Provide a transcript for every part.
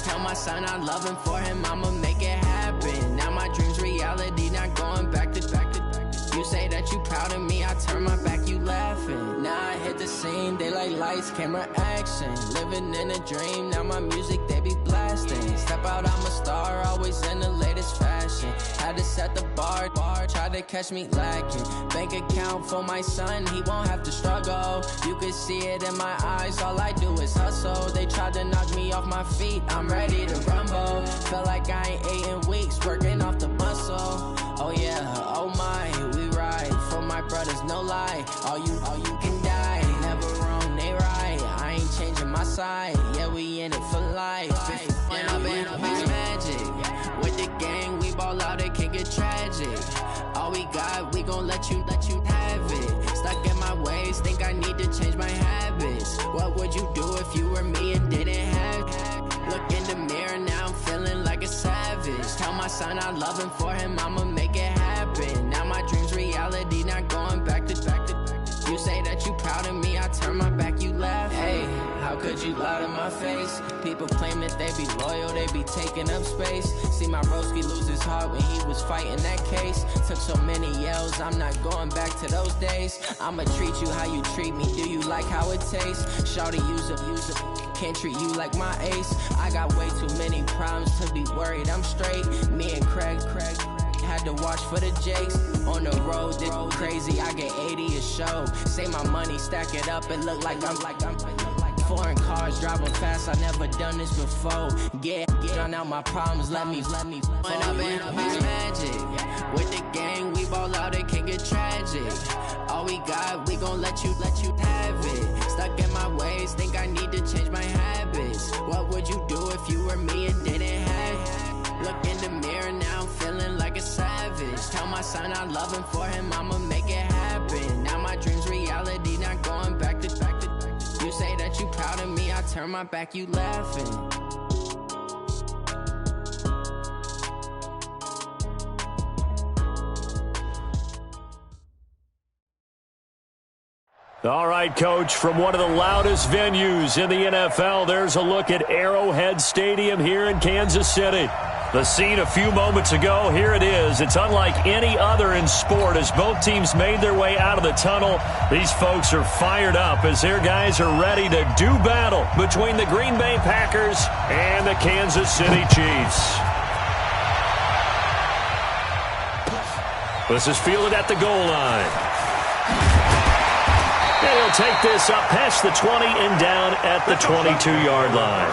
Tell my son I love him, for him I'ma make it happen. Now my dream's reality, not going back to. You say that you proud of me, I turn my back, you laughing. Now I hit the scene, they like lights, camera, action. Living in a dream, now my music they be blasting. Step out, I'm a star, always in the latest fashion. Had to set the bar, try to catch me lacking. Bank account for my son, he won't have to struggle. You can see it in my eyes, all I do is hustle. They tried to knock me off my feet, I'm ready to rumble. Felt like I ain't ate in weeks, working off the muscle. Oh yeah, oh my, we ride for my brothers, no lie. All you can die, never wrong, they right. I ain't changing my side, yeah, we in it for life. When I've been magic, with the gang, we ball out, it can get tragic. All we got, we gon' let you have it. Stuck in my ways, think I need to change my habits. What would you do if you were me and didn't have it? Look in the mirror, now I'm feeling like a savage. Tell my son I love him, for him I'ma make it happen. Now my dream's reality, not going back to. You say that you proud of me, I turn my back, you laugh. Hey, how could you lie to my face? People claim that they be loyal, they be taking up space. See my broski lose his heart when he was fighting that case. Took so many yells, I'm not going back to those days. I'ma treat you how you treat me, do you like how it tastes? Shawty, use up, can't treat you like my ace. I got way too many problems to be worried, I'm straight. Me and Craig had to watch for the Jakes. On the road, this crazy, I get 80 a show. Say my money, stack it up, it look like I'm foreign cars, driving fast, I never done this before. Get on out my problems, let me. When I've been magic, with the gang, we ball out, it can get tragic. All we got, we gon' let you have it. Stuck in my ways, think I need to change my habits. What would you do if you were me and didn't have it? Look in the mirror, now I'm feeling like a savage. Tell my son I love him, for him I'ma make it happen. Now my dream's reality, not going back to. You say that you proud of me, I turn my back, you laughing. All right, Coach, from one of the loudest venues in the NFL, there's a look at Arrowhead Stadium here in Kansas City. The scene a few moments ago, here it is. It's unlike any other in sport as both teams made their way out of the tunnel. These folks are fired up as their guys are ready to do battle between the Green Bay Packers and the Kansas City Chiefs. This is fielded at the goal line. And he'll take this up past the 20 and down at the 22-yard line.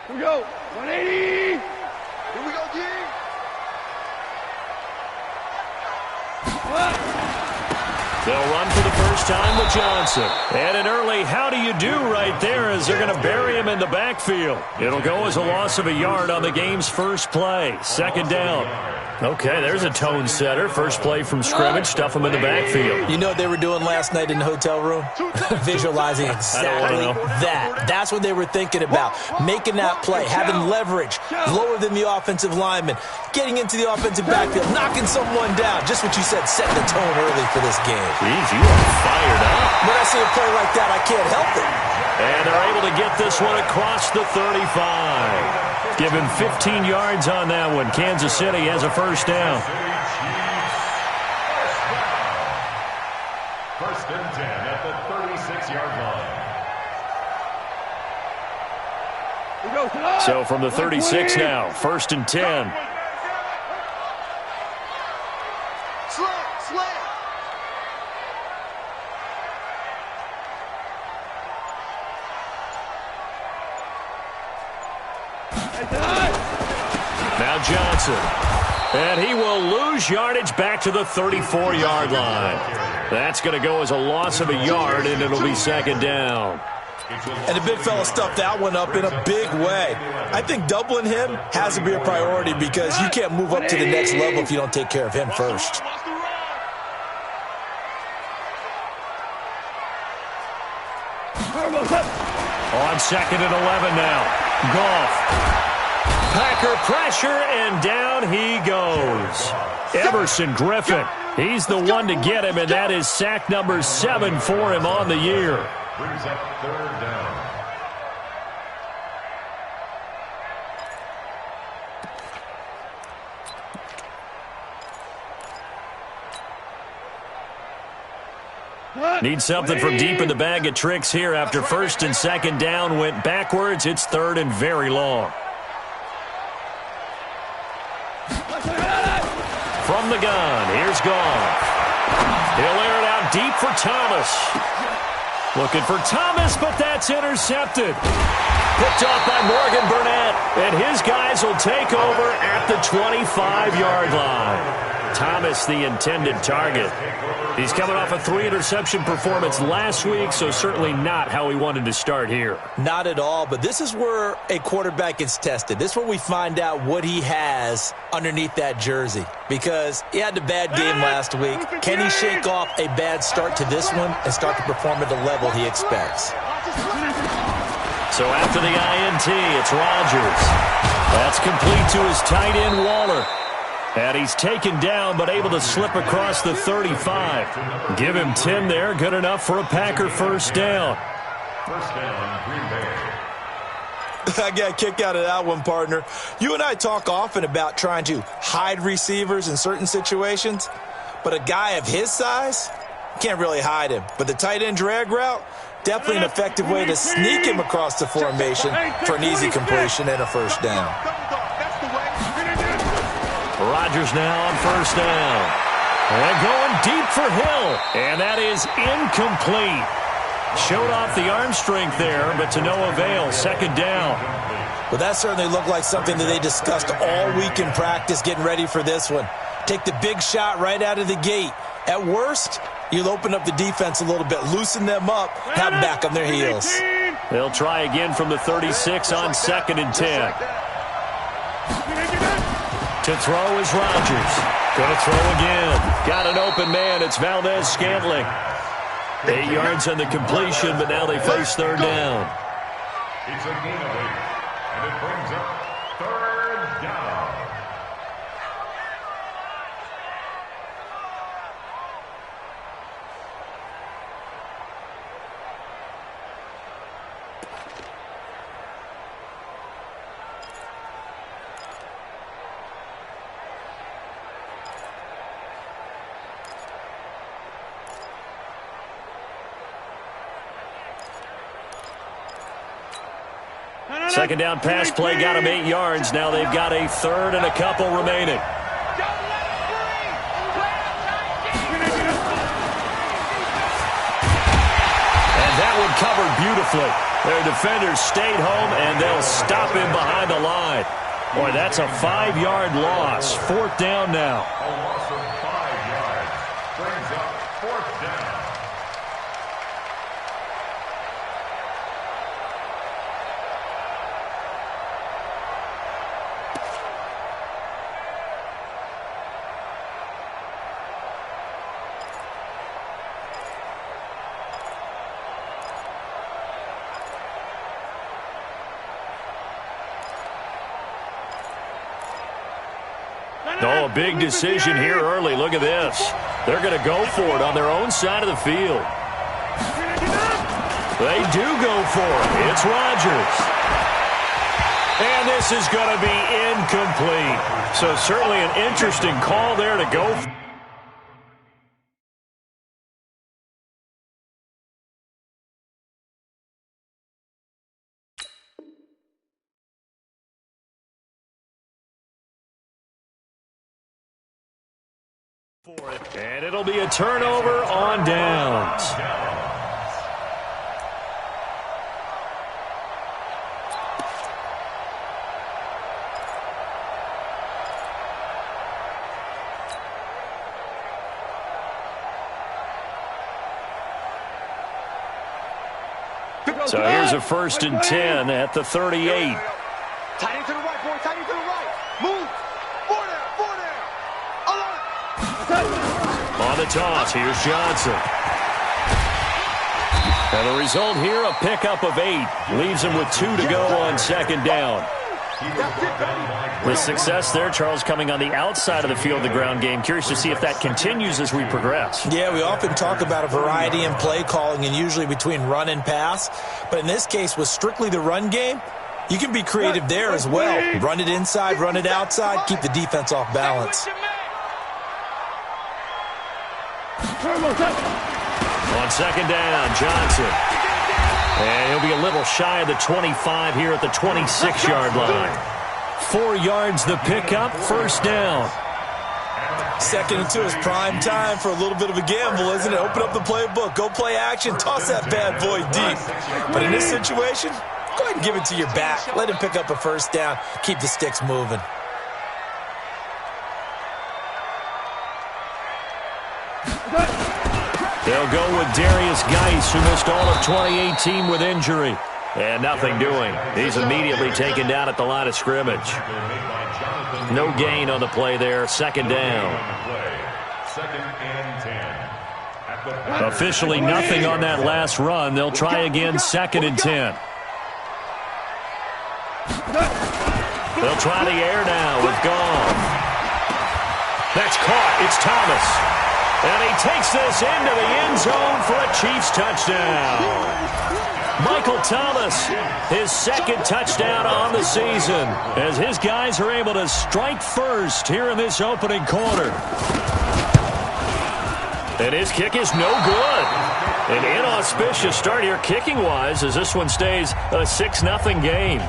Here we go. 180. Here we go, G. They'll run for the first time with Johnson. And an early how do you do right there as they're going to bury him in the backfield. It'll go as a loss of a yard on the game's first play. Second down. Okay, there's a tone setter. First play from scrimmage, stuff him in the backfield. You know what they were doing last night in the hotel room? Visualizing exactly that. That's what they were thinking about. Making that play, having leverage, lower than the offensive lineman, getting into the offensive backfield, knocking someone down. Just what you said, setting the tone early for this game. Jeez, you are fired up. When I see a play like that, I can't help it. And they're able to get this one across the 35. Give him 15 yards on that one. Kansas City has a first down. First and 10 at the 36-yard line. So from the 36 now, first and 10. Now Johnson. And he will lose yardage back to the 34-yard line. That's going to go as a loss of a yard, and it'll be second down. And the big fella stuffed that one up in a big way. I think doubling him has to be a priority because you can't move up to the next level if you don't take care of him first. On 2nd and 11 now. Goff. Packer pressure, and down he goes. Everson Griffin. He's the one to get him, and that is sack number 7 for him on the year. Brings up 3rd down. Need something from deep in the bag of tricks here after 1st and 2nd down went backwards. It's 3rd and very long. From the gun, here's Goff. He'll air it out deep for Thomas. Looking for Thomas, but that's intercepted. Picked off by Morgan Burnett, and his guys will take over at the 25-yard line. Thomas, the intended target. He's coming off a 3-interception performance last week, so certainly not how he wanted to start here. Not at all, but this is where a quarterback gets tested. This is where we find out what he has underneath that jersey, because he had a bad game last week. Can he shake off a bad start to this one and start to perform at the level he expects? So after the INT, it's Rodgers. That's complete to his tight end, Waller. And he's taken down, but able to slip across the 35. Give him 10 there. Good enough for a Packer first down. First down, Green Bay. I got a kick out of that one, partner. You and I talk often about trying to hide receivers in certain situations, but a guy of his size, can't really hide him. But the tight end drag route, definitely an effective way to sneak him across the formation for an easy completion and a first down. Rodgers now on first down. And going deep for Hill. And that is incomplete. Showed off the arm strength there, but to no avail. 2nd down. Well, that certainly looked like something that they discussed all week in practice, getting ready for this one. Take the big shot right out of the gate. At worst, you'll open up the defense a little bit, loosen them up, have them back on their heels. They'll try again from the 36 on 2nd and 10. To throw is Rodgers. Going to throw again. Got an open man. It's Valdez-Scantling. 8 yards on the completion, but now they face 3rd down. It's a gain of 8, and it brings up 3rd down. Second down pass play got them 8 yards. Now they've got a 3rd and a couple remaining. And that one covered beautifully. Their defenders stayed home, and they'll stop him behind the line. Boy, that's a 5-yard loss. 4th down now. A loss of 5 yards. Brings up 4th down. Oh, a big decision here early. Look at this. They're going to go for it on their own side of the field. They do go for it. It's Rodgers. And this is going to be incomplete. So certainly an interesting call there to go for it. And it'll be a turnover on downs. So here's a 1st and 10 at the 38. Tight end to the right, boy. Tight end to the right. Move. Four down. On the toss, here's Johnson. And the result here, a pickup of 8. Leaves him with 2 to go on second down. The success there, Charles, coming on the outside of the field, the ground game. Curious to see if that continues as we progress. Yeah, we often talk about a variety in play calling and usually between run and pass. But in this case, with strictly the run game, you can be creative there as well. Run it inside, run it outside, keep the defense off balance. On second down, Johnson. And he'll be a little shy of the 25 here at the 26-yard line. 4 yards the pickup, first down. 2nd and 2 is prime time for a little bit of a gamble, isn't it? Open up the playbook, go play action, toss that bad boy deep. But in this situation, go ahead and give it to your back. Let him pick up a first down, keep the sticks moving. They'll go with Darius Geis, who missed all of 2018 with injury. And nothing doing. He's immediately taken down at the line of scrimmage. No gain on the play there. Second down. Officially nothing on that last run. They'll try again, 2nd and 10. They'll try the air now with Goff. That's caught. It's Thomas. And he takes this into the end zone for a Chiefs touchdown. Michael Thomas, his 2nd touchdown on the season, as his guys are able to strike first here in this opening quarter. And his kick is no good. An inauspicious start here kicking-wise as this one stays a 6-0 game.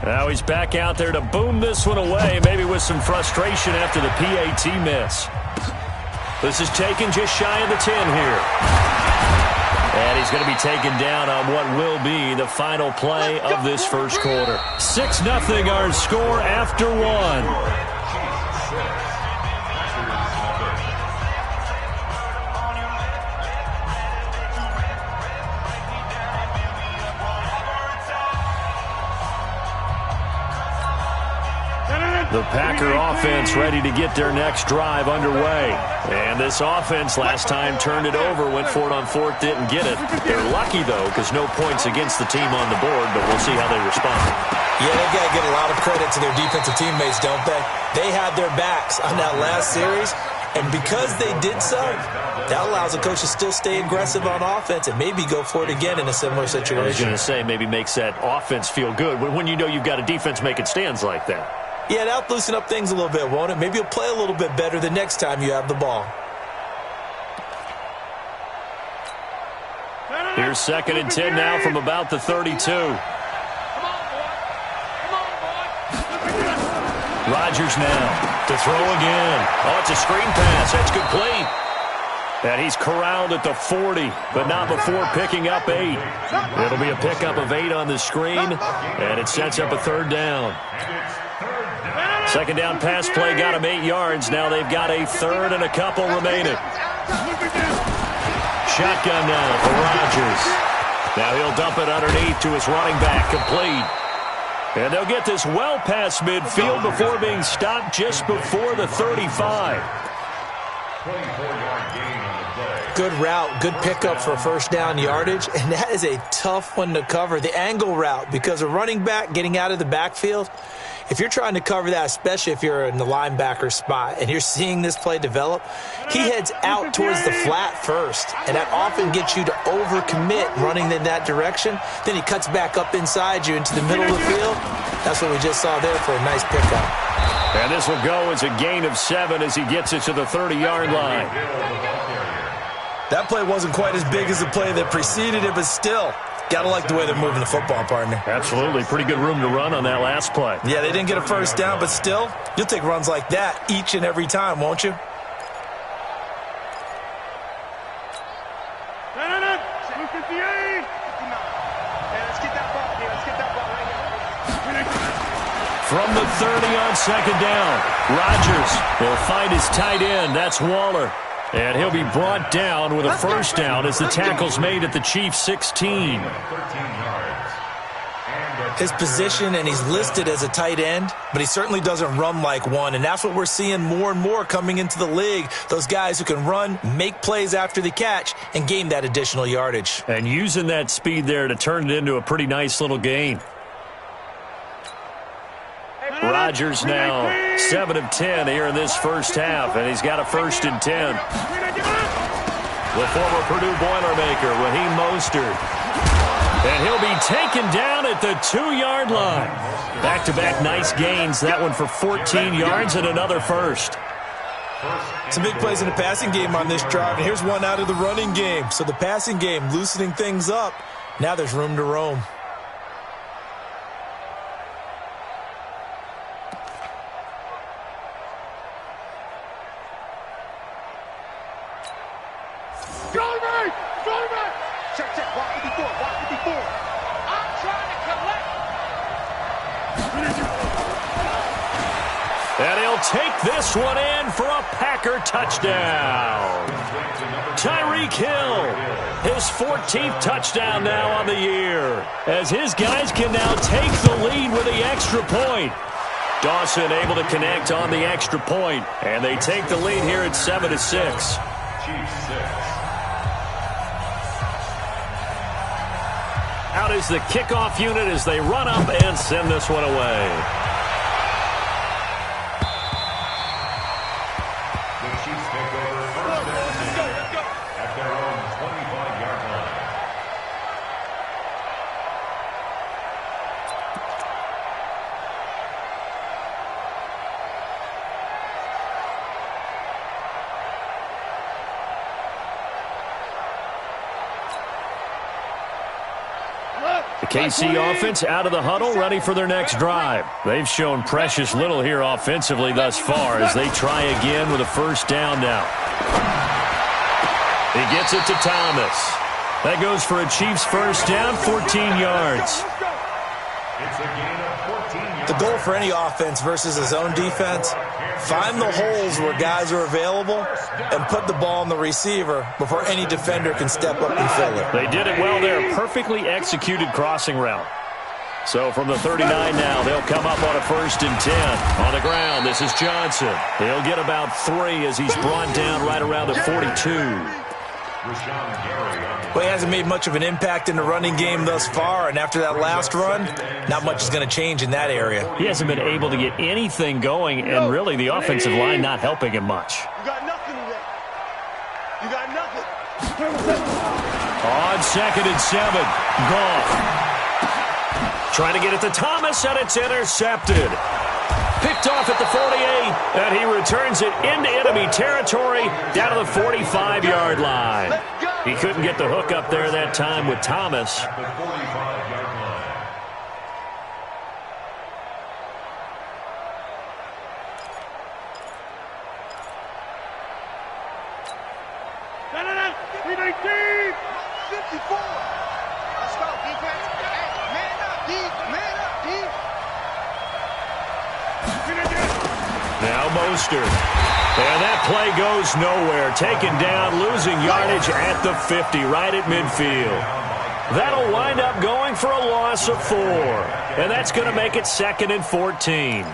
Now he's back out there to boom this one away, maybe with some frustration after the PAT miss. This is taken just shy of the 10 here. And he's going to be taken down on what will be the final play of this first quarter. 6-0 our score after 1. The Packer offense ready to get their next drive underway. And this offense last time turned it over, went for it on 4th, didn't get it. They're lucky, though, because no points against the team on the board, but we'll see how they respond. Yeah, they've got to give a lot of credit to their defensive teammates, don't they? They had their backs on that last series, and because they did so, that allows the coach to still stay aggressive on offense and maybe go for it again in a similar situation. I was going to say, maybe makes that offense feel good when you know you've got a defense making stands like that. Yeah, that'll loosen up things a little bit, won't it? Maybe you'll play a little bit better the next time you have the ball. Here's 2nd and 10 now from about the 32. Rodgers now to throw again. Oh, it's a screen pass. That's complete. And he's corralled at the 40, but not before picking up 8. It'll be a pickup of 8 on the screen, and it sets up a 3rd down. 2nd down pass play got him 8 yards. Now they've got a 3rd and a couple remaining. Shotgun now for Rodgers. Now he'll dump it underneath to his running back, complete. And they'll get this well past midfield before being stopped just before the 35. 24-yard gain on the play. Good route, good pickup for first down yardage, and that is a tough one to cover. The angle route, because a running back getting out of the backfield, if you're trying to cover that, especially if you're in the linebacker spot and you're seeing this play develop, he heads out towards the flat first, and that often gets you to overcommit running in that direction. Then he cuts back up inside you into the middle of the field. That's what we just saw there for a nice pickup. And this will go as a gain of 7 as he gets it to the 30-yard line. That play wasn't quite as big as the play that preceded it, but still, gotta like the way they're moving the football, partner. Absolutely. Pretty good room to run on that last play. Yeah, they didn't get a first down, but still, you'll take runs like that each and every time, won't you? From the 30 on 2nd down, Rodgers will find his tight end. That's Waller. And he'll be brought down with a first down as the tackle's made at the Chiefs' 16. And his position, and he's listed as a tight end, but he certainly doesn't run like one, and that's what we're seeing more and more coming into the league. Those guys who can run, make plays after the catch, and gain that additional yardage. And using that speed there to turn it into a pretty nice little gain. Rodgers now 7 of 10 here in this first half, and he's got a 1st and 10. The former Purdue Boilermaker, Raheem Mostert. And he'll be taken down at the 2-yard line. Back-to-back nice gains. That one for 14 yards and another first. Some big plays in the passing game on this drive, and here's one out of the running game. So the passing game loosening things up. Now there's room to roam. And he'll take this one in for a Packer touchdown. Tyreek Hill, his 14th touchdown now on the year, as his guys can now take the lead with the extra point. Dawson able to connect on the extra point, and they take the lead here at 7-6. Out is the kickoff unit as they run up and send this one away. The KC offense out of the huddle, ready for their next drive. They've shown precious little here offensively thus far as they try again with a 1st down now. He gets it to Thomas. That goes for a Chiefs 1st down, 14 yards. The goal for any offense versus his own defense, find the holes where guys are available and put the ball on the receiver before any defender can step up and fill it. They did it well there. Perfectly executed crossing route. So from the 39 now, they'll come up on a 1st and 10. On the ground, this is Johnson. He'll get about 3 as he's brought down right around the 42. Well, he hasn't made much of an impact in the running game thus far, and after that last run, not much is going to change in that area. He hasn't been able to get anything going, and really the offensive line not helping him much. You got nothing today. You got nothing. On 2nd and 7, Goff. Trying to get it to Thomas, and it's intercepted. Picked off at the 48, and he returns it into enemy territory down to the 45-yard line. He couldn't get the hook up there that time with Thomas. Now Mostert. And that play goes nowhere. Taken down, losing yardage at the 50, right at midfield. That'll wind up going for a loss of 4. And that's going to make it 2nd and 14.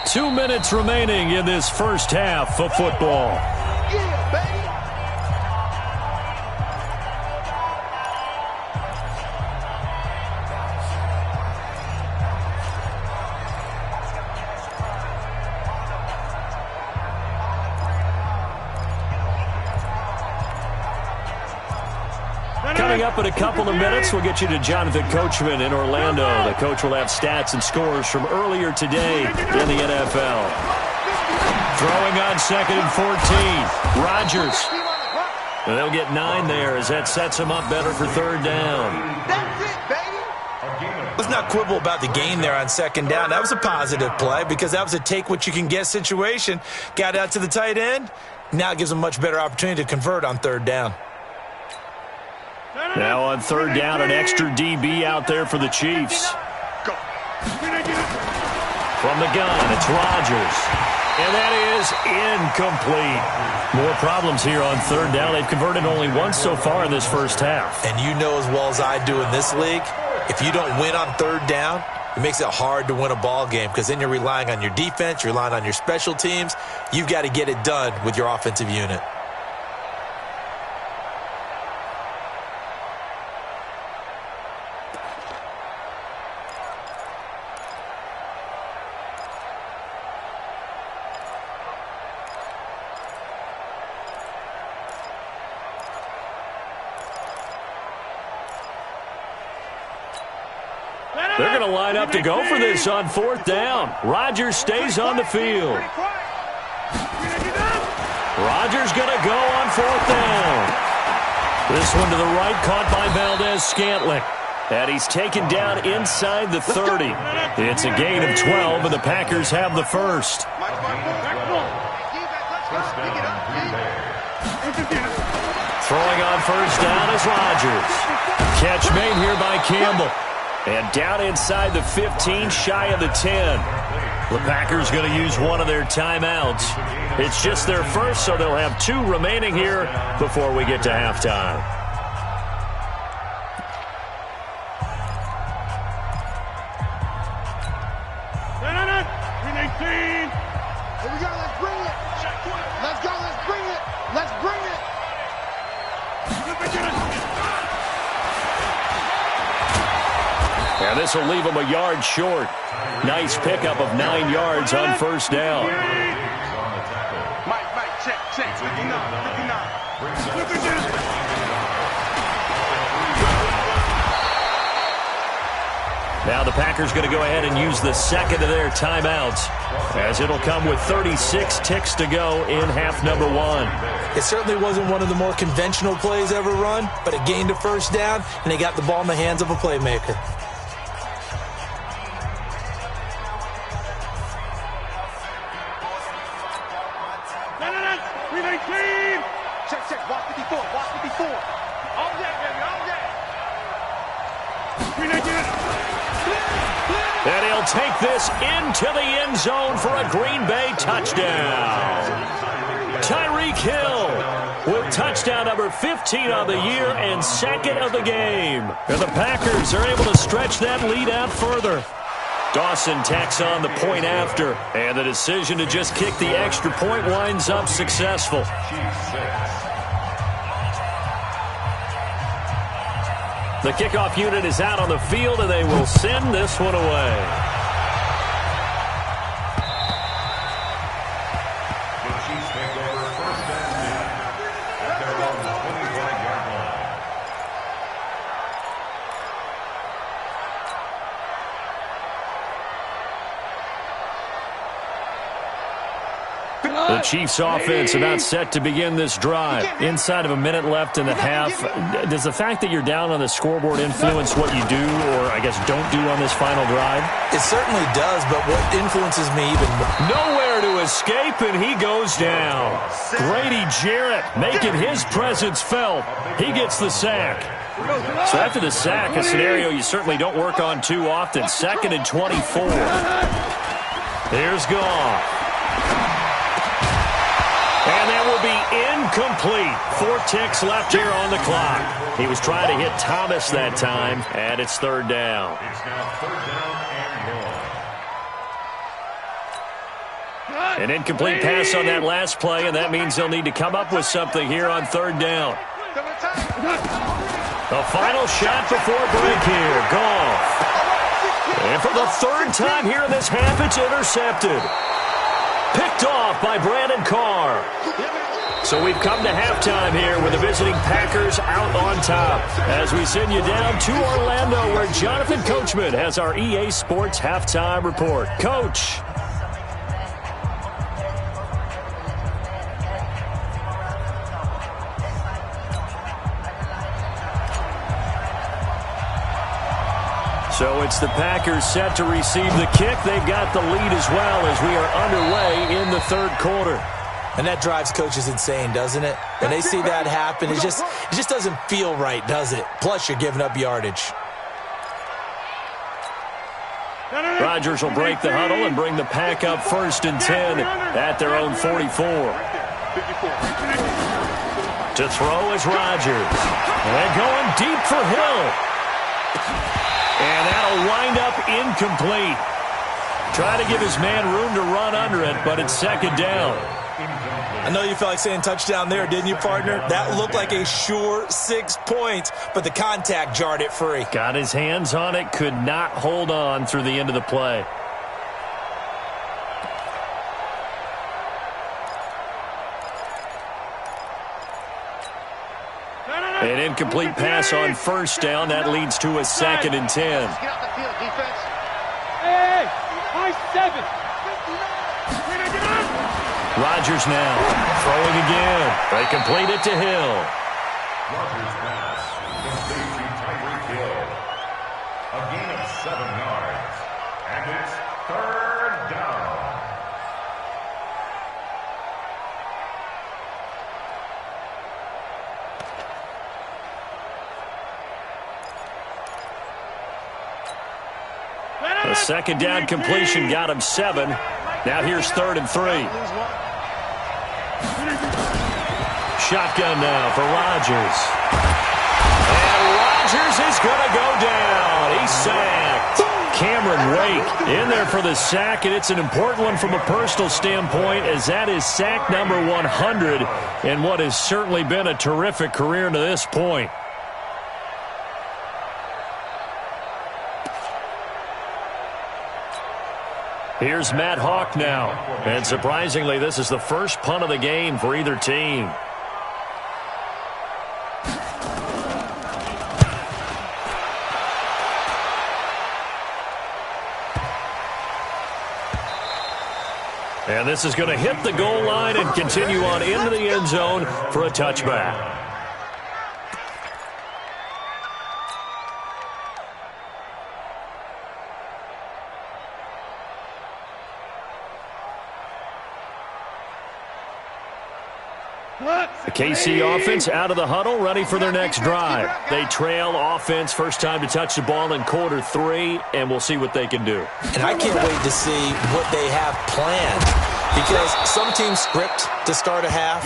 Two minutes remaining in this first half of football. Yeah, baby. Coming up in a couple of minutes, we'll get you to Jonathan Coachman in Orlando. The coach will have stats and scores from earlier today in the NFL. Throwing on 2nd and 14. Rodgers. And they'll get 9 there as that sets him up better for 3rd down. That's it, baby. Let's not quibble about the gain there on 2nd down. That was a positive play because that was a take-what-you-can-get situation. Got out to the tight end. Now it gives him a much better opportunity to convert on 3rd down. Now on 3rd down, an extra DB out there for the Chiefs. From the gun, it's Rodgers. And that is incomplete. More problems here on third down. They've converted only once so far in this first half. And you know as well as I do in this league, if you don't win on third down, it makes it hard to win a ball game because then you're relying on your defense, you're relying on your special teams. You've got to get it done with your offensive unit. They're going to line up to go for this on fourth down. Rodgers stays on the field. Rodgers going to go on fourth down. This one to the right, caught by Valdez-Scantling. And he's taken down inside the 30. It's a gain of 12, and the Packers have the first. Throwing on first down is Rodgers. Catch made here by Campbell. And down inside the 15, shy of the 10. The Packers going to use one of their timeouts. It's just their first, so they'll have 2 remaining here before we get to halftime. Here we go, let's bring it. Let's go, let's bring it. Let's bring it. And this will leave them a yard short. Nice pickup of 9 yards on first down. Mike, check. 59. Now the Packers going to go ahead and use the second of their timeouts, as it'll come with 36 ticks to go in half number 1. It certainly wasn't one of the more conventional plays ever run, but it gained a first down, and they got the ball in the hands of a playmaker. Check. Watch the before. All day, baby, all day. And he'll take this into the end zone for a Green Bay touchdown. Tyreek Hill with touchdown number 15 on the year and second of the game. And the Packers are able to stretch that lead out further. Dawson tacks on the point after, and the decision to just kick the extra point winds up successful. The kickoff unit is out on the field, and they will send this one away. The Chiefs take over first and 10 at their own 25-yard line. The Chiefs offense about set to begin this drive. Inside of a minute left in the half. Does the fact that you're down on the scoreboard influence what you do, or I guess don't do on this final drive? It certainly does, but what influences me even more? Nowhere to escape, and he goes down. Grady Jarrett making his presence felt. He gets the sack. So after the sack, a scenario you certainly don't work on too often. 2nd and 24. Here's Goff. And that will be incomplete. 4 ticks left here on the clock. He was trying to hit Thomas that time, and it's third down. It's now third down and 1. An incomplete pass on that last play, and that means they'll need to come up with something here on third down. The final shot before break here. Goff. And for the 3rd time here in this half, it's intercepted. Picked off by Brandon Carr. So we've come to halftime here with the visiting Packers out on top. As we send you down to Orlando, where Jonathan Coachman has our EA Sports halftime report. Coach. So it's the Packers set to receive the kick. They've got the lead as well as we are underway in the 3rd quarter. And that drives coaches insane, doesn't it? When they see that happen, it just doesn't feel right, does it? Plus, you're giving up yardage. Rodgers will break the huddle and bring the pack up 1st and 10 at their own 44. To throw is Rodgers. And going deep for Hill. And that'll wind up incomplete. Try to give his man room to run under it, but it's 2nd down. I know you felt like saying touchdown there, didn't you, partner? That looked like a sure 6 points, but the contact jarred it free. Got his hands on it, could not hold on through the end of the play. An incomplete pass on 1st down. That leads to a 2nd and 10. Get out the field, defense. Hey, high 7. Rodgers now throwing again. They complete it to Hill. Rodgers pass. Complete to Tyreek Hill. A gain of 7 yards. And it's 3rd down. A 2nd down completion got him 7. Now here's 3rd and 3. Shotgun now for Rodgers. And Rodgers is going to go down. He's sacked. Cameron Wake in there for the sack, and it's an important one from a personal standpoint, as that is sack number 100 in what has certainly been a terrific career to this point. Here's Matt Hawk now. And surprisingly, this is the first punt of the game for either team. And this is going to hit the goal line and continue on into the end zone for a touchback. The KC offense out of the huddle, ready for their next drive. They trail offense, first time to touch the ball in quarter 3, and we'll see what they can do. And I can't wait to see what they have planned, because some teams script to start a half.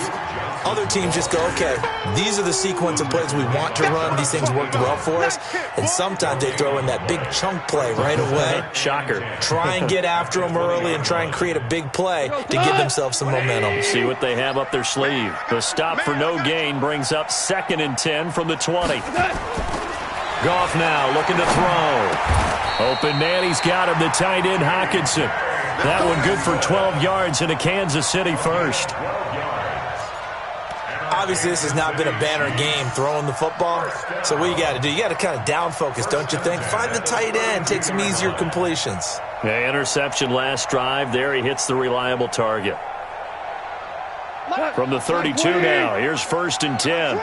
Other teams just go, okay, these are the sequence of plays we want to run. These things worked well for us. And sometimes they throw in that big chunk play right away. Shocker. Try and get after them early and try and create a big play to give themselves some momentum. See what they have up their sleeve. The stop for no gain brings up 2nd and 10 from the 20. Goff now looking to throw. Open man, he's got him, the tight end Hockenson. That one good for 12 yards in a Kansas City first. Obviously, this has not been a banner game throwing the football. So what you got to do, you got to kind of down focus, don't you think? Find the tight end, take some easier completions. Yeah, interception last drive. There he hits the reliable target. From the 32 now, here's 1st and 10.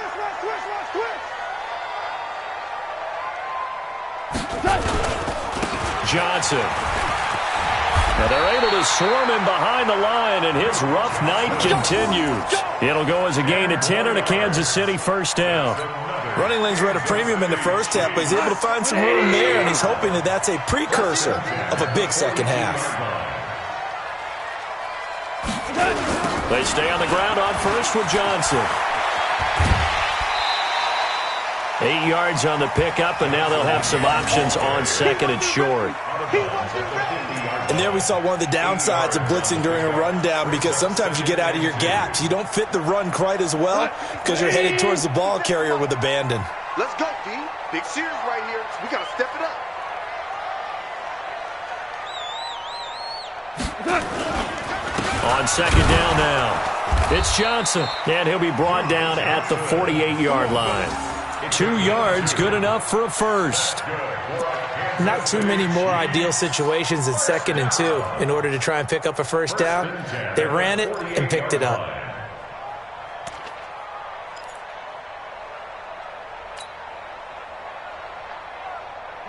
Johnson. Now they're able to swarm him behind the line, and his rough night continues. It'll go as a gain of 10 and a Kansas City first down. Running lanes were at a premium in the first half, but he's able to find some room there, and he's hoping that that's a precursor of a big second half. They stay on the ground on first with Johnson. 8 yards on the pickup, and now they'll have some options on 2nd and short. And there we saw one of the downsides of blitzing during a rundown, because sometimes you get out of your gaps. You don't fit the run quite as well because you're headed towards the ball carrier with abandon. Let's go, D. Big series right here. We got to step it up. On 2nd down now, it's Johnson, and he'll be brought down at the 48-yard line. 2 yards, good enough for a first. Not too many more ideal situations in 2nd and 2 in order to try and pick up a first down. They ran it and picked it up.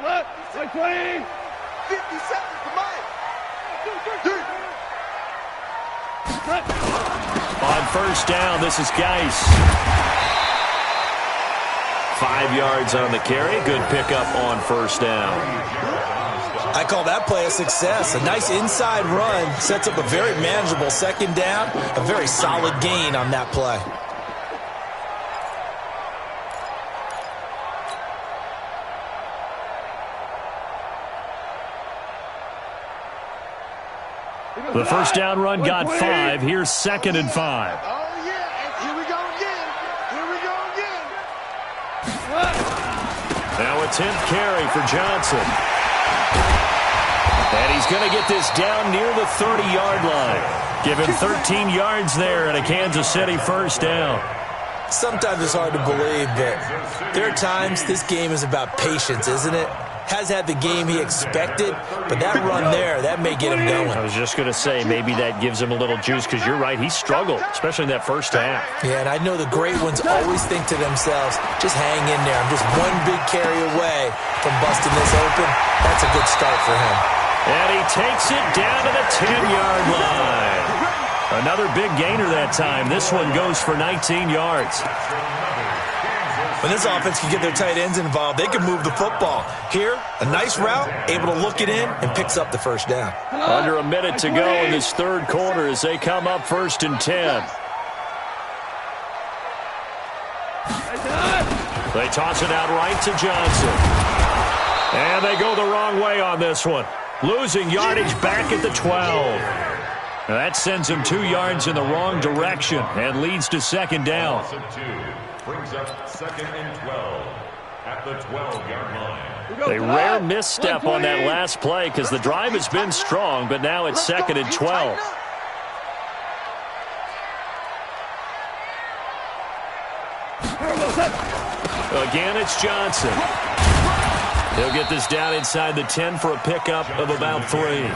What? 20. 50 seconds to Mike. On first down, this is Geis. 5 yards on the carry. Good pickup on first down. I call that play a success. A nice inside run sets up a very manageable second down, a very solid gain on that play. The first down run got 5. Here's 2nd and 5. Oh, yeah, and here we go again. Here we go again. Now a 10th carry for Johnson. And he's going to get this down near the 30-yard line. Give him 13 yards there and a Kansas City first down. Sometimes it's hard to believe, but there are times this game is about patience, isn't it? Has had the game he expected, but that run there, that may get him going. I was just going to say, maybe that gives him a little juice, because you're right, he struggled, especially in that first half. Yeah, and I know the great ones always think to themselves, just hang in there. I'm just one big carry away from busting this open. That's a good start for him. And he takes it down to the 10-yard line. Another big gainer that time. This one goes for 19 yards. When this offense can get their tight ends involved, they can move the football. Here, a nice route, able to look it in, and picks up the first down. Under a minute to go in this third quarter as they come up 1st and 10. They toss it out right to Johnson. And they go the wrong way on this one. Losing yardage back at the 12. Now that sends him 2 yards in the wrong direction and leads to 2nd down. Brings up 2nd and 12 at the 12-yard line. A rare misstep on that last play because the drive has been strong, but now it's 2nd and 12. Again, it's Johnson. He'll get this down inside the 10 for a pickup of about 3.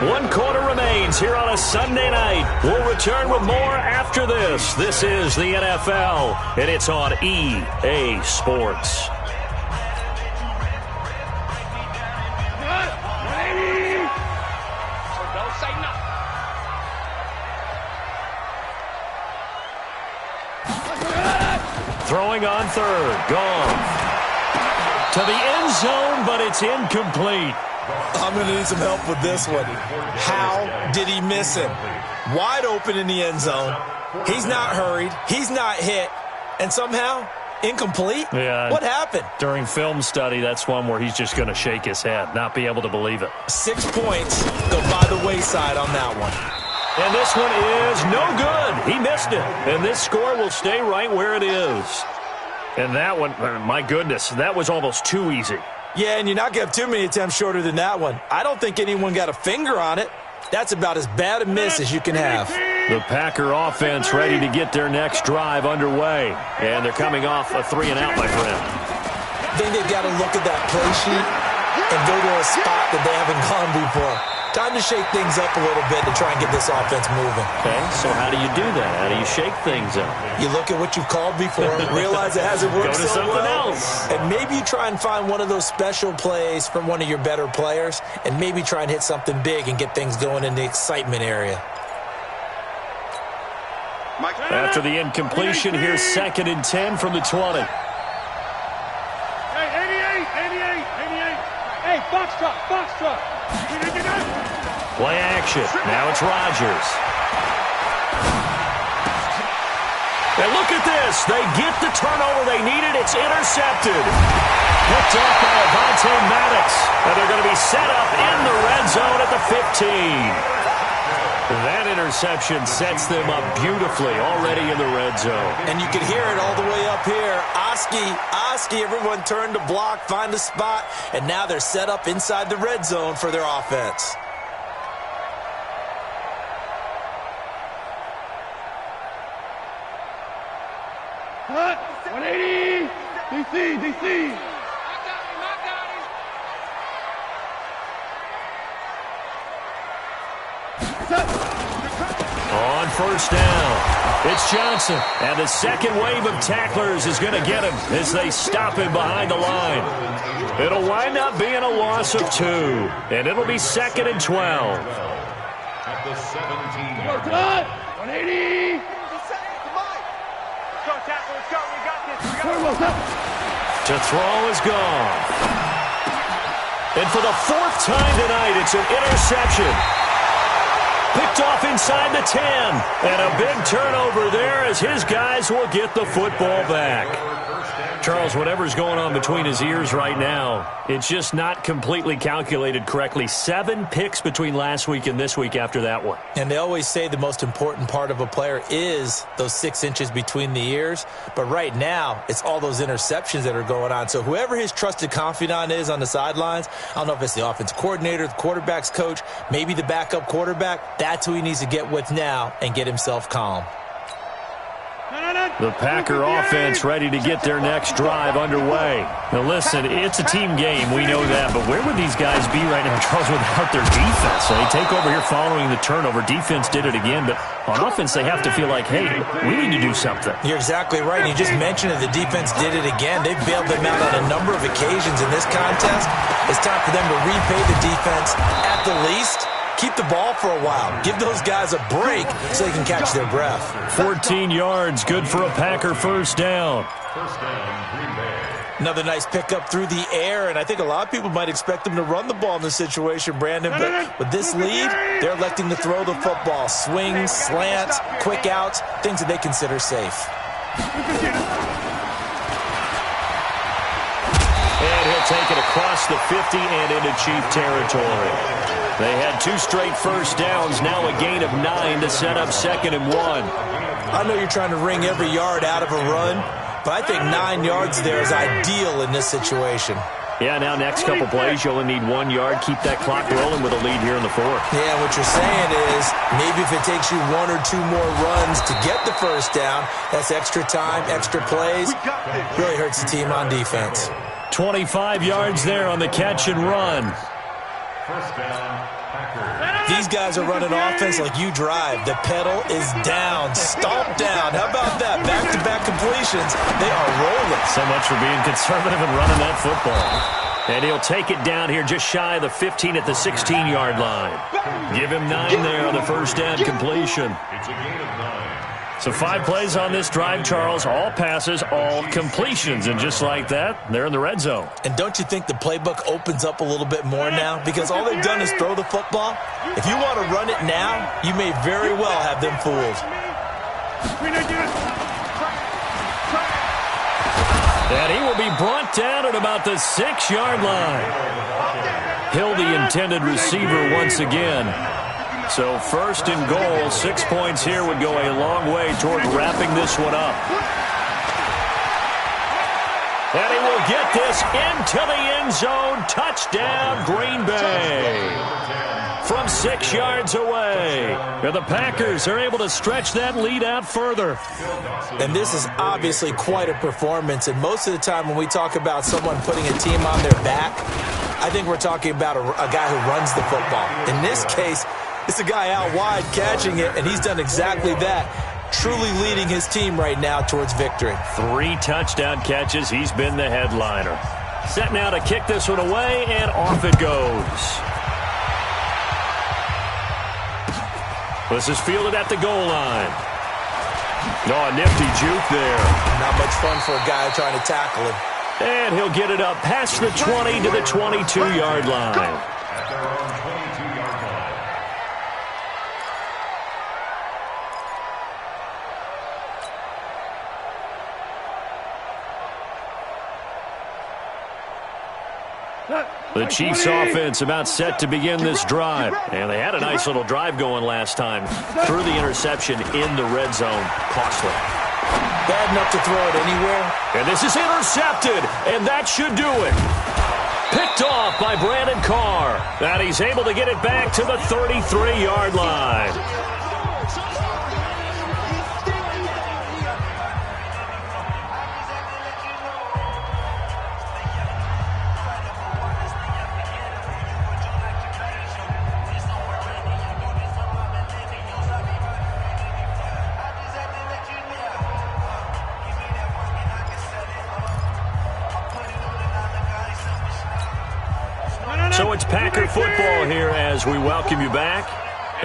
1 quarter remains here on a Sunday night. We'll return with more after this. This is the NFL, and it's on EA Sports. Throwing on 3rd. Gone. To the end zone, but it's incomplete. I'm going to need some help with this one. How did he miss him? Wide open in the end zone. He's not hurried. He's not hit. And somehow, incomplete? Yeah. What happened? During film study, that's one where he's just going to shake his head, not be able to believe it. 6 points go by the wayside on that one. And this one is no good. He missed it. And this score will stay right where it is. And that one, my goodness, that was almost too easy. Yeah, and you're not going to have too many attempts shorter than that one. I don't think anyone got a finger on it. That's about as bad a miss as you can have. The Packer offense ready to get their next drive underway. And they're coming off a 3-and-out, my friend. I think they've got to look at that play sheet and go to a spot that they haven't gone before. Time to shake things up a little bit to try and get this offense moving. Okay, so how do you do that? How do you shake things up? You look at what you've called before, realize it hasn't worked Go to so something well, else. and maybe you try and find one of those special plays from one of your better players, and maybe try and hit something big and get things going in the excitement area. After the incompletion, here's 2nd and 10 from the 20. Hey, 88. Hey, box truck. Play action. Now it's Rodgers. And look at this. They get the turnover they needed. It's intercepted. Picked up by Avonte Maddox. And they're going to be set up in the red zone at the 15. That interception sets them up beautifully already in the red zone. And you can hear it all the way up here. Oski, everyone turned to block, find a spot, and now they're set up inside the red zone for their offense. Cut. 180. DC. On first down, it's Johnson. And the second wave of tacklers is going to get him as they stop him behind the line. It'll wind up being a loss of 2. And it'll be 2nd and 12. At the 17-yard line. Cut. 180. Let's go, tackle. Let's go. We got this. To throw is gone. And for the 4th time tonight, it's an interception. Picked off inside the 10. And a big turnover there as his guys will get the football back. Charles, whatever's going on between his ears right now, it's just not completely calculated correctly. 7 picks between last week and this week after that one. And they always say the most important part of a player is those 6 inches between the ears. But right now, it's all those interceptions that are going on. So whoever his trusted confidant is on the sidelines, I don't know if it's the offense coordinator, the quarterback's coach, maybe the backup quarterback, that's who he needs to get with now and get himself calm. The Packer offense ready to get their next drive underway. Now listen, it's a team game, we know that, but where would these guys be right now, Charles, without their defense? So they take over here following the turnover. Defense did it again, but on offense they have to feel like, hey, we need to do something. You're exactly right. You just mentioned that the defense did it again. They bailed them out on a number of occasions in this contest. It's time for them to repay the defense at the least. Keep the ball for a while. Give those guys a break so they can catch their breath. 14 yards, good for a Packer first down. First down, Green Bay. Another nice pickup through the air, and I think a lot of people might expect them to run the ball in this situation, Brandon, but with this lead, they're electing to throw the football. Swings, slants, quick outs, things that they consider safe. And he'll take it across the 50 and into Chief territory. They had 2 straight first downs, now a gain of 9 to set up 2nd and 1. I know you're trying to wring every yard out of a run, but I think 9 yards there is ideal in this situation. Yeah, now next couple plays, you only need 1 yard. Keep that clock rolling with a lead here in the 4th. Yeah, what you're saying is maybe if it takes you 1 or 2 more runs to get the first down, that's extra time, extra plays. Really hurts the team on defense. 25 yards there on the catch and run. First down, Packers. These guys are running offense like you drive. The pedal is down, stomped down. How about that? Back-to-back completions. They are rolling. So much for being conservative and running that football. And he'll take it down here just shy of the 15 at the 16-yard line. Give him 9 there on the first down completion. It's a gain of 9. So 5 plays on this drive, Charles. All passes, all completions. And just like that, they're in the red zone. And don't you think the playbook opens up a little bit more now? Because all they've done is throw the football. If you want to run it now, you may very well have them fooled. And he will be brought down at about the 6-yard line. Hill, the intended receiver once again. So 1st and goal, 6 points here would go a long way toward wrapping this one up. And he will get this into the end zone. Touchdown, Green Bay. From 6 yards away. And the Packers are able to stretch that lead out further. And this is obviously quite a performance. And most of the time when we talk about someone putting a team on their back, I think we're talking about a guy who runs the football. In this case, it's a guy out wide catching it, and he's done exactly that, truly leading his team right now towards victory. 3 touchdown catches. He's been the headliner. Set now to kick this one away, and off it goes. This is fielded at the goal line. Oh, a nifty juke there. Not much fun for a guy trying to tackle him. And he'll get it up past the 20 to the 22-yard line. At their own 22-yard line. The Chiefs offense about set to begin this drive. And they had a nice little drive going last time. Threw the interception in the red zone. Costly. Bad enough to throw it anywhere. And this is intercepted. And that should do it. Picked off by Brandon Carr. And he's able to get it back to the 33-yard line. So it's Packer football here as we welcome you back.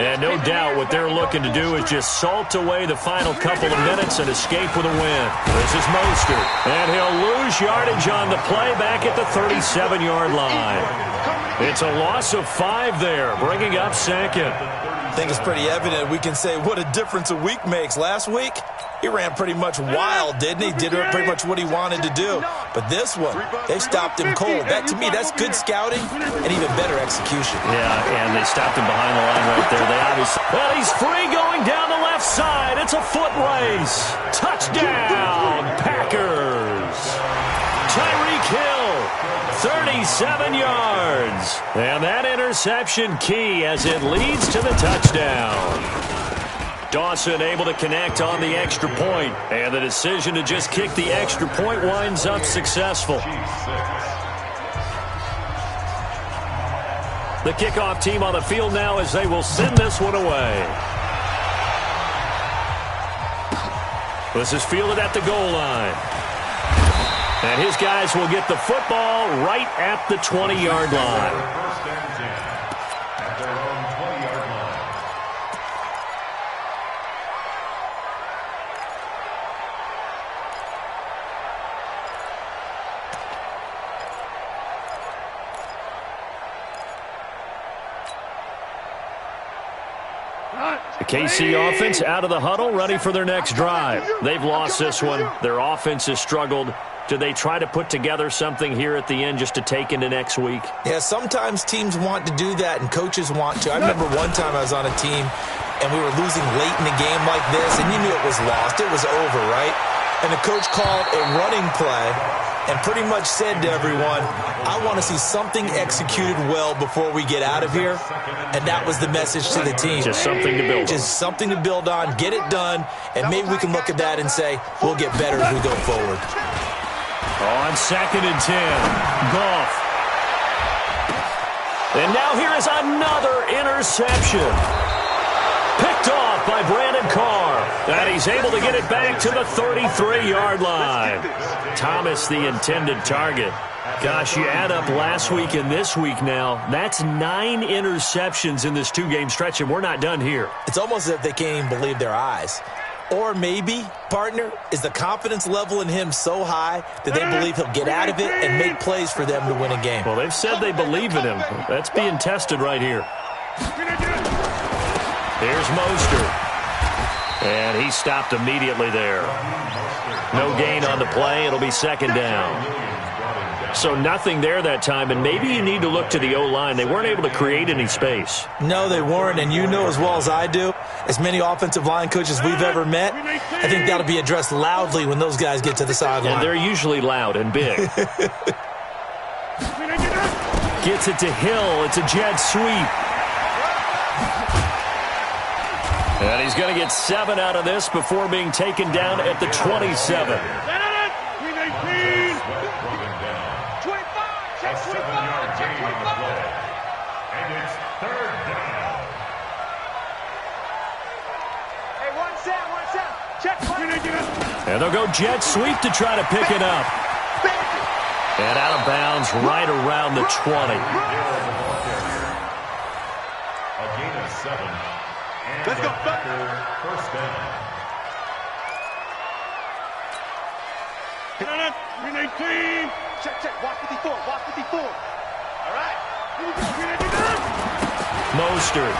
And no doubt what they're looking to do is just salt away the final couple of minutes and escape with a win. This is Mostert. And he'll lose yardage on the play back at the 37-yard line. It's a loss of 5 there, bringing up second. I think it's pretty evident we can say what a difference a week makes. Last week, he ran pretty much wild, didn't he? Did pretty much what he wanted to do. But this one, they stopped him cold. That, to me, that's good scouting and even better execution. Yeah, and they stopped him behind the line right there. They obviously... Well, he's free going down the left side. It's a foot race. Touchdown, Packers. Tyreek Hill, 37 yards. And that interception key as it leads to the touchdown. Dawson able to connect on the extra point, and the decision to just kick the extra point winds up successful. The kickoff team on the field now as they will send this one away. This is fielded at the goal line. And his guys will get the football right at the 20-yard line. The KC offense out of the huddle, ready for their next drive. They've lost this one. Their offense has struggled. Do they try to put together something here at the end just to take into next week? Yeah, sometimes teams want to do that and coaches want to. I remember one time I was on a team and we were losing late in a game like this, and you knew it was lost. It was over, right? And the coach called a running play and pretty much said to everyone, I want to see something executed well before we get out of here. And that was the message to the team. Just something to build on. Just something to build on, get it done, and maybe we can look at that and say, we'll get better as we go forward. On 2nd and 10, Goff. And now here is another interception. Picked off by Brandon Carr. And he's able to get it back to the 33-yard line. Thomas, the intended target. Gosh, you add up last week and this week now, that's 9 interceptions in this 2-game stretch, and we're not done here. It's almost as if they can't even believe their eyes. Or maybe, partner, is the confidence level in him so high that they believe he'll get out of it and make plays for them to win a game. Well, they've said they believe in him. That's being tested right here. Here's Mostert. And he stopped immediately there. No gain on the play. It'll be 2nd down. So nothing there that time, and maybe you need to look to the O-line. They weren't able to create any space. No, they weren't, and you know as well as I do, as many offensive line coaches we've ever met, I think that'll be addressed loudly when those guys get to the sideline. And they're usually loud and big. Gets it to Hill. It's a jet sweep. And he's going to get 7 out of this before being taken down at the 27. And they'll go jet sweep to try to pick it up. And out of bounds right around the 20. A gain of 7. And let's go. First down. 319. Check. Watch 54. Watch 54. All right. Mostert.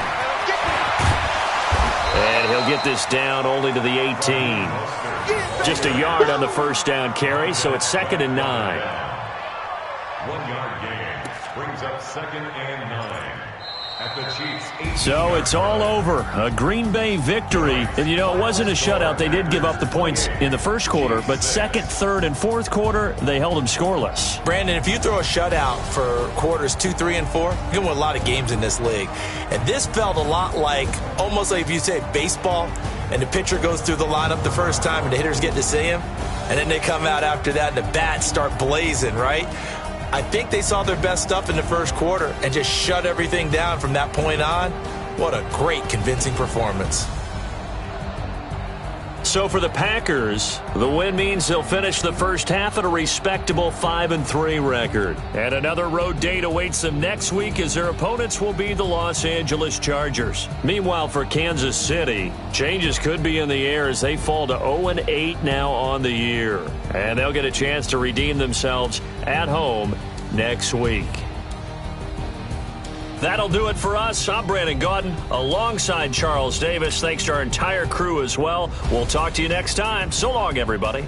And he'll get this down only to the 18. Just a yard on the first down carry, so it's 2nd and 9. 1-yard gain brings up 2nd and 9. At the Chiefs' So it's all over. A Green Bay victory. And, you know, it wasn't a shutout. They did give up the points in the first quarter, but 2nd, 3rd, and 4th quarter, they held them scoreless. Brandon, if you throw a shutout for quarters 2, 3, and 4, you can win a lot of games in this league. And this felt a lot like, almost like if you say baseball, and the pitcher goes through the lineup the first time and the hitters get to see him, and then they come out after that and the bats start blazing, right? I think they saw their best stuff in the first quarter and just shut everything down from that point on. What a great, convincing performance. So for the Packers, the win means they'll finish the first half at a respectable 5-3 record. And another road date awaits them next week as their opponents will be the Los Angeles Chargers. Meanwhile, for Kansas City, changes could be in the air as they fall to 0-8 now on the year. And they'll get a chance to redeem themselves at home next week. That'll do it for us. I'm Brandon Gaudin alongside Charles Davis. Thanks to our entire crew as well. We'll talk to you next time. So long, everybody.